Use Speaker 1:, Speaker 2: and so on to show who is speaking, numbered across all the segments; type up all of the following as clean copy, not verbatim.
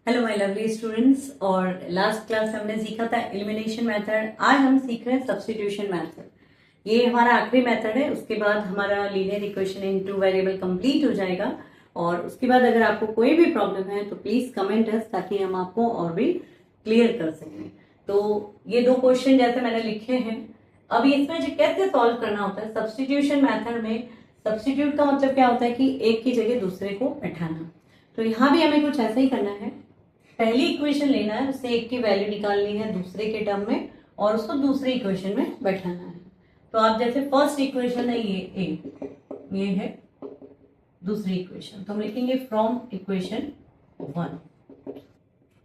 Speaker 1: Hello my lovely students. और last class में हमने सीखा था एलिमिनेशन मेथड। आज हम सीख रहे हैं सब्स्टिट्यूशन मेथड। ये हमारा आखिरी मेथड है। उसके बाद हमारा linear equation in two variable complete हो जाएगा। और उसके बाद अगर आपको कोई भी प्रॉब्लम है तो प्लीज कमेंट अस, ताकि हम आपको और भी क्लियर कर सकें। तो ये दो क्वेश्चन जैसे मैंने लिखे हैं, अभी इसमें जो कैसे सॉल्व करना होता है सब्स्टिट्यूशन मेथड में, सब्स्टिट्यूट का मतलब क्या होता है कि एक की जगह दूसरे को बैठाना। तो यहाँ भी हमें कुछ ऐसा ही करना है। पहली इक्वेशन लेना है, उससे एक की वैल्यू निकालनी है दूसरे के टर्म में और उसको दूसरी इक्वेशन में बैठाना है। तो आप जैसे फर्स्ट इक्वेशन है ये है दूसरी इक्वेशन, तो हम लिखेंगे फ्रॉम इक्वेशन 1,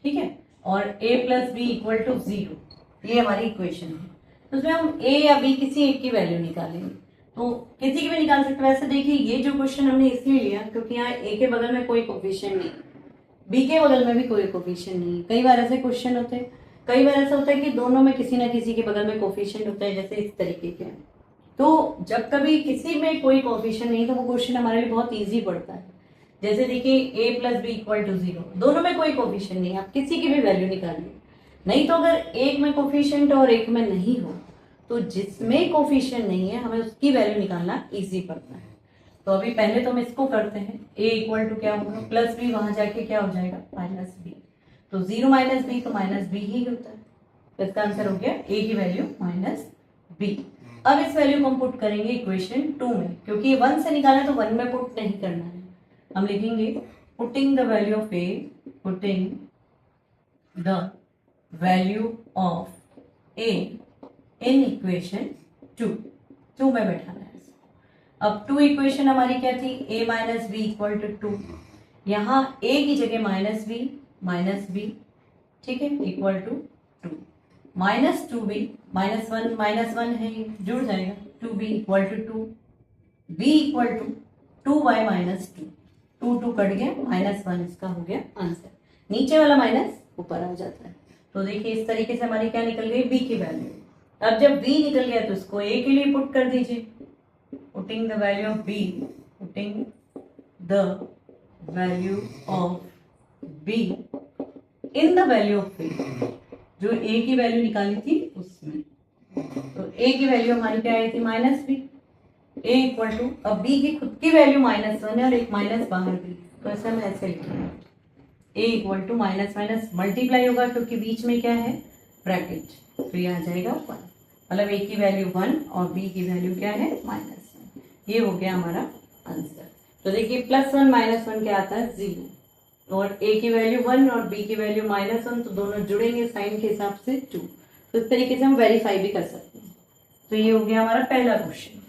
Speaker 1: ठीक है। और a plus B equal to 0, ये हमारी इक्वेशन है। तो उसमें हम a या b किसी एक की वैल्यू निकालेंगे। तो किसी की भी निकाल सकते हैं। वैसे देखिए ये जो क्वेश्चन हमने इसलिए लिया क्योंकि यहाँ a के बगल में कोई कोफिशिएंट नहीं, बी के बगल में भी कोई कोफिशिएंट नहीं। कई बार ऐसे क्वेश्चन होते हैं, कई बार ऐसा होता है कि दोनों में किसी ना किसी के बगल में कोफिशिएंट होता है, जैसे इस तरीके के। तो जब कभी किसी में कोई कोफिशिएंट नहीं तो वो क्वेश्चन हमारे लिए बहुत ईजी पड़ता है। जैसे देखिए a plus B equal to 0, दोनों में कोई कोफिशिएंट नहीं, आप किसी की भी वैल्यू निकालिए। नहीं तो अगर एक में कोफिशिएंट और एक में नहीं हो तो जिसमें कोफिशिएंट नहीं है हमें उसकी वैल्यू निकालना ईजी पड़ता है। तो अभी पहले तो हम इसको करते हैं। a इक्वल टू क्या होगा, प्लस बी, वहां जाके क्या हो जाएगा माइनस बी। तो 0 माइनस बी तो माइनस बी ही होता है। तो इसका आंसर हो गया a की वैल्यू माइनस बी। अब इस वैल्यू को हम पुट करेंगे इक्वेशन 2 में, क्योंकि 1 से निकाला तो 1 में पुट नहीं करना है। हम लिखेंगे putting the value of a, putting the value of a in equation 2 में बैठाना है। अब 2 इक्वेशन हमारी क्या थी, a minus B equal to 2। यहाँ a की जगह माइनस बी, ठीक है, equal to 2। Minus 2b, minus one है, जुड़ जाएगा। 2b equal to 2, b equal to 2y minus 2। 2 cut गया, -1 इसका हो गया आंसर। नीचे वाला माइनस ऊपर आ जाता है। तो देखिए इस तरीके से हमारी क्या निकल गई, b की वैल्यू। अब जब b निकल गया तो इसको a के लिए पुट कर दीजिए। putting the value of b, putting the value of b in the value of a, जो a की वैल्यू निकाली थी उसमें। तो a की वैल्यू हमारी क्या आई थी, minus B. a equal to, अब b की खुद की वैल्यू -1 है और एक माइनस बाहर भी, तो ऐसा हम ऐसे लिखेंगे a equal to minus multiply होगा क्योंकि बीच में क्या है ब्रैकेट, तो ये आ जाएगा 1। मतलब a की वैल्यू 1 और b की वैल्यू क्या है -1। ये हो गया हमारा आंसर। तो देखिए +1 -1 क्या आता है 0, और a की वैल्यू 1 और b की वैल्यू -1, तो दोनों जुड़ेंगे साइन के हिसाब से 2। तो इस तरीके से हम वेरीफाई भी कर सकते हैं। तो ये हो गया हमारा पहला क्वेश्चन।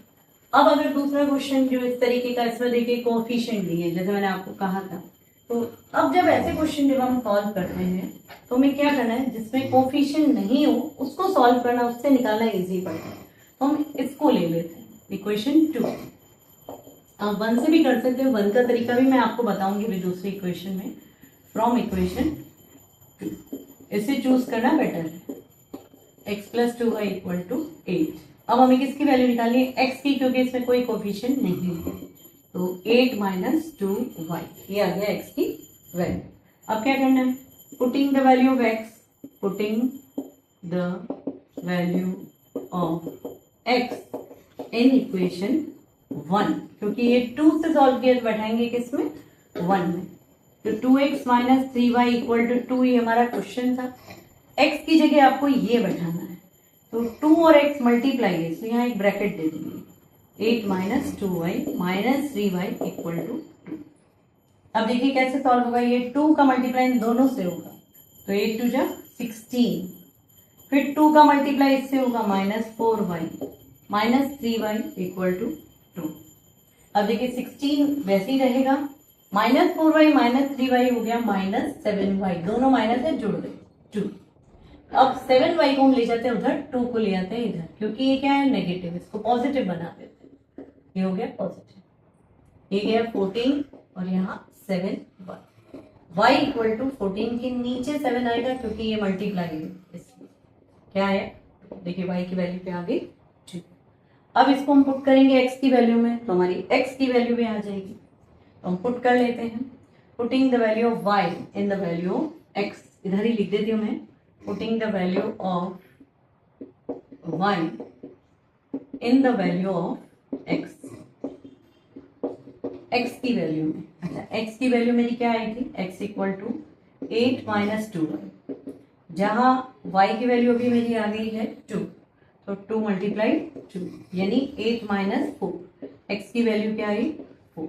Speaker 1: अब अगर दूसरा क्वेश्चन जो इस तरीके का, इसमें देखिए कोएफिशिएंट दिए जैसे मैंने आपको कहा था। तो अब जब ऐसे क्वेश्चन जब हम सॉल्व करते हैं तो हमें क्या करना है, जिसमें कोएफिशिएंट नहीं हो उसको सॉल्व करना, उससे निकालना ईजी पड़ता है। तो हम इसको ले लेते हैं इक्वेशन 2। आप 1 से भी कर सकते हो, 1 का तरीका भी मैं आपको बताऊंगी भी दूसरी इक्वेशन में। फ्रॉम इक्वेशन 2 इसे चूज करना बेटर है। x plus 2y equal to 8। अब हमें किसकी वैल्यू निकालनी है, x की, क्योंकि इसमें कोई कोफिशिएंट नहीं है। तो 8 माइनस 2y, ये आ गया x की वैल्यू। अब क्या करना है, putting the value of x, putting the value of x in equation 1, क्योंकि ये 2 से सॉल्व किया तो बैठाएंगे किसमें 1 में। तो 2x minus 3y equal to 2, ये हमारा क्वेश्चन था। x की जगह आपको ये बैठाना है। तो 2 और x मल्टीप्लाई है, तो यहाँ एक ब्रैकेट दे देंगे। 8 minus 2y minus 3y equal to 2। अब देखिए कैसे सॉल्व होगा, ये 2 का मल्टीप्लाई इन दोनों से होगा, तो 8 2 जा 16। फिर 2 का मल्टीप्लाई इससे होगा -4y minus 3y equal to 2। अब देखिए 16 वैसे ही रहेगा, -4y माइनस 3y हो गया -7y, दोनों माइनस है जुड़ गए 2। अब 7y को हम ले जाते हैं उधर, 2 को ले आते हैं इधर, क्योंकि ये क्या है नेगेटिव, इसको पॉजिटिव बना देते हैं। ये हो गया पॉजिटिव, ये गया 14 और यहाँ 7y। y इक्वल टू 14 के नीचे 7 आएगा क्योंकि ये मल्टीप्लाई है, इसलिए क्या है, देखिए y की वैल्यू पे आ गई 2। अब इसको हम पुट करेंगे x की वैल्यू में, तो हमारी x की वैल्यू भी आ जाएगी। तो हम पुट कर लेते हैं, putting the value of y in the value of x इधर ही लिख देती हूँ मैं, putting the value of y in the value of x, x की वैल्यू में। अच्छा, x की वैल्यू मेरी क्या आई थी, x equal to 8 minus 2y, जहाँ y की वैल्यू अभी मेरी आ गई है 2, तो 2 मल्टीप्लाई 2 यानी 8 माइनस 4, x की वैल्यू क्या आई 4,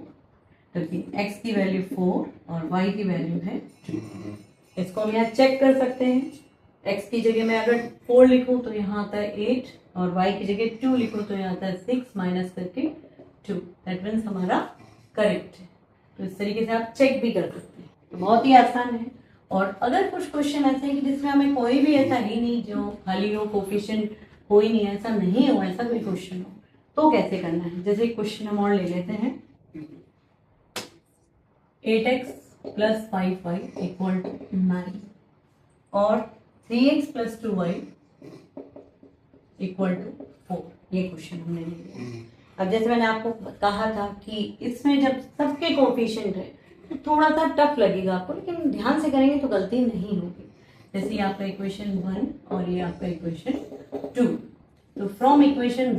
Speaker 1: तो x की वैल्यू 4 और y की वैल्यू है 2। इसको हम यहाँ चेक कर सकते हैं, x की जगह मैं अगर 4 लिखूं तो यहाँ आता है 8 और y की जगह 2 लिखूं तो यहाँ आता है 6 माइनस करके 2, दैट मीन्स हमारा करेक्ट है। तो इस तरीके से आप चेक भी कर सकते हैं, तो बहुत ही आसान है। और अगर कुछ क्वेश्चन ऐसे हैं कि जिसमें हमें कोई भी ऐसा ही नहीं जो खाली हो, कोफिशिएंट हो ही नहीं, ऐसा नहीं हो, ऐसा कोई क्वेश्चन हो, तो कैसे करना है। जैसे क्वेश्चन हम और ले लेते हैं, 8x plus 5y equal to 9 और 3x plus 2y equal to 4, ये क्वेश्चन हमने ले लिया। अब जैसे मैंने आपको कहा था कि इसमें जब सबके कोफिशिएंट है तो थोड़ा सा टफ लगेगा आपको, लेकिन ध्यान से करेंगे तो गलती नहीं होगी। जैसे ये आपका इक्वेशन 1 और ये आपका इक्वेशन 2, तो फ्रॉम इक्वेशन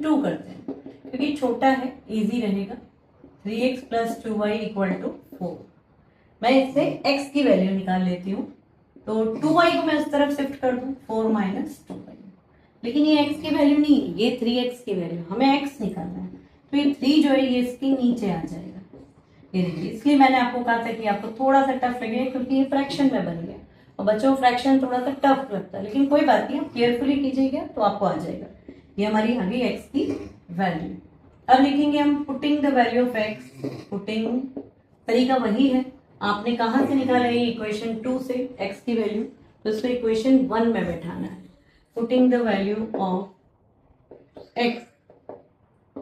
Speaker 1: 2 करते हैं क्योंकि छोटा है, इजी रहेगा। 3x plus 2y equal to 4, मैं इससे x की वैल्यू निकाल लेती हूँ, तो 2y को मैं उस तरफ शिफ्ट कर दूँ, 4 माइनस 2y, लेकिन ये x की वैल्यू नहीं है, ये 3x की वैल्यू, हमें x निकालना है, तो ये 3 जो है ये इसके नीचे आ जाएगा, ये देखिए। इसलिए मैंने आपको कहा था कि आपको थोड़ा सा टफ लगेगा क्योंकि ये फ्रैक्शन में बन गया, और बच्चों को फ्रैक्शन थोड़ा सा टफ लगता है, लेकिन कोई बात नहीं, आप केयरफुली कीजिएगा तो आपको आ जाएगा। ये हमारी आ गई x की वैल्यू। अब लिखेंगे हम putting the value of x, putting तरीका वही है, आपने कहाँ से निकाला है, इक्वेशन 2 से x की वैल्यू, तो इसको इक्वेशन 1 में बैठाना है। Putting the value of x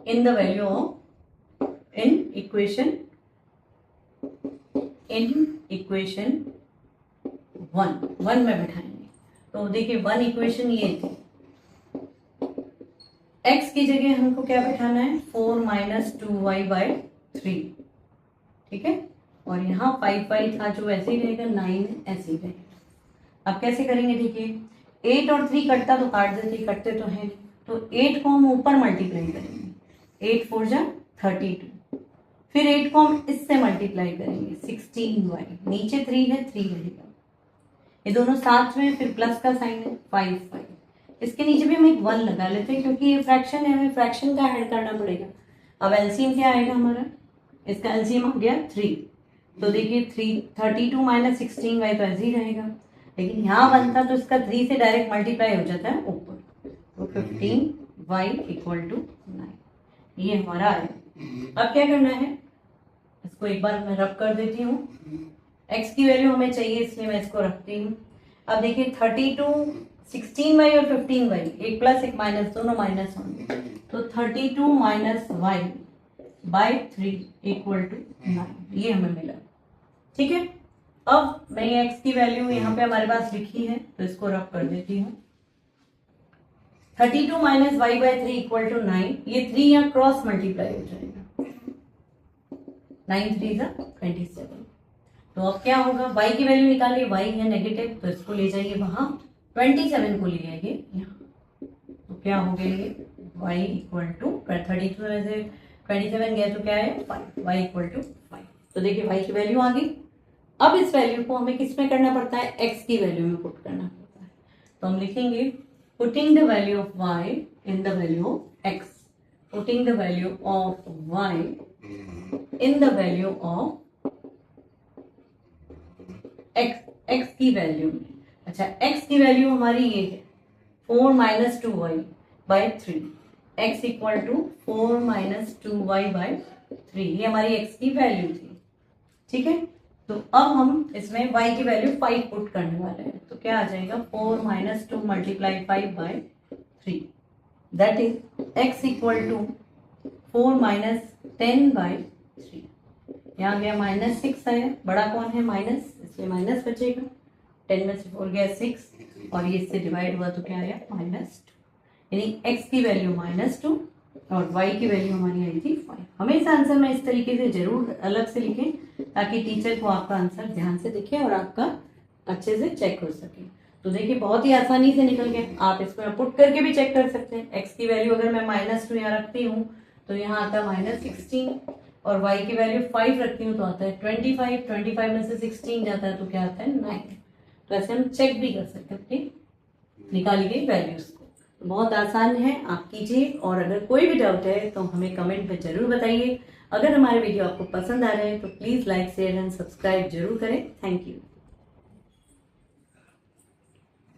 Speaker 1: in the value of in equation 1 में बैठाएंगे। तो देखिए 1 इक्वेशन ये थी, x की जगह हमको क्या बैठाना है, 4 माइनस 2y बाई 3, ठीक है, और यहाँ 5y था जो ऐसे ही रहेगा, 9 ऐसे ही रहेगा। अब कैसे करेंगे, देखिए 8 और 3 कटता तो काट देते, कटते तो है नहीं, तो 8 को हम ऊपर मल्टीप्लाई करेंगे, 8 4 जा 32, फिर 8 को हम इससे मल्टीप्लाई करेंगे 16y, नीचे 3 है 3 रहेगा, ये दोनों साथ में, फिर प्लस का साइन है 5, इसके नीचे भी हम एक 1 लगा लेते हैं क्योंकि ये फ्रैक्शन है, हमें फ्रैक्शन का ऐड करना पड़ेगा। अब एलसीएम क्या आएगा हमारा, इसका एलसीएम आ गया 3, तो देखिए 32 माइनस 16y तो ऐसे ही रहेगा, लेकिन यहाँ बनता तो इसका 3 से डायरेक्ट मल्टीप्लाई हो जाता है ऊपर, तो 15y इक्वल टू 9, ये हमारा आया। अब क्या करना है, इसको एक बार मैं रब कर देती हूँ, x की वैल्यू हमें चाहिए इसलिए मैं इसको रखती हूँ। अब देखिए 32, 16y और 15y, एक प्लस एक माइनस, दोनों माइनस होंगे, तो 32 minus y by 3 equal to 9, ये हमें मिला, ठीक है। अब मैं ये x की वैल्यू यहाँ पे हमारे पास लिखी है, तो इसको रब कर देती हूँ। 32 minus y by 3 equal to 9, ये 3 यहाँ क्रॉस मल्टीप्लाई हो जाएगा, 9 3 जा 27, तो अब क्या होगा, y की वैल्यू निकालिए, y है नेगेटिव, तो इसको ले जाइए वहां, 27 को ले आइए यहाँ, तो क्या हो गया ये y इक्वल टू 32 में से 27 गया तो क्या है 5, y इक्वल टू 5, तो देखिए y की वैल्यू आ गई। अब इस वैल्यू को हमें किस में करना पड़ता है, x की वैल्यू में पुट करना पड़ता है, तो हम लिखेंगे putting the value of y in the value of x, putting the value of y in the value of x की वैल्यू में। अच्छा, x की वैल्यू हमारी ये है 4 minus 2y by 3, x equal to 4 minus 2y by 3, ये हमारी x की वैल्यू थी, ठीक है। तो अब हम इसमें y की वैल्यू 5 पुट करने वाले हैं, तो क्या आ जाएगा 4 minus 2 multiply 5 by 3, that is x equal to 4 minus 10 by 3, यहाँ गया माइनस 6 है, बड़ा कौन है माइनस, इसलिए माइनस बचेगा, 10 में से 4 गया 6 और ये इससे डिवाइड हुआ तो क्या आया -2, यानी x की वैल्यू -2 और y की वैल्यू हमारी आई थी 5। हमेशा आंसर में इस तरीके से जरूर अलग से लिखें ताकि टीचर को आपका आंसर ध्यान से दिखे और आपका अच्छे से चेक हो सके। तो देखिए बहुत ही आसानी से निकल गया। आप इसमें पुट करके भी चेक कर सकते हैं। एक्स की वैल्यू अगर मैं -2 यहाँ रखती हूँ तो यहाँ आता है -16, और y की वैल्यू 5 रखती हूँ तो आता है 25। 25 में से 16 जाता है तो क्या आता है 9। तो ऐसे हम चेक भी कर सकते हैं अपनी निकाली गई वैल्यूज को। तो बहुत आसान है, आप कीजिए। और अगर कोई भी डाउट है तो हमें कमेंट में जरूर बताइए। अगर हमारे वीडियो आपको पसंद आ रहे हैं तो please like, share and subscribe जरूर करें। Thank you.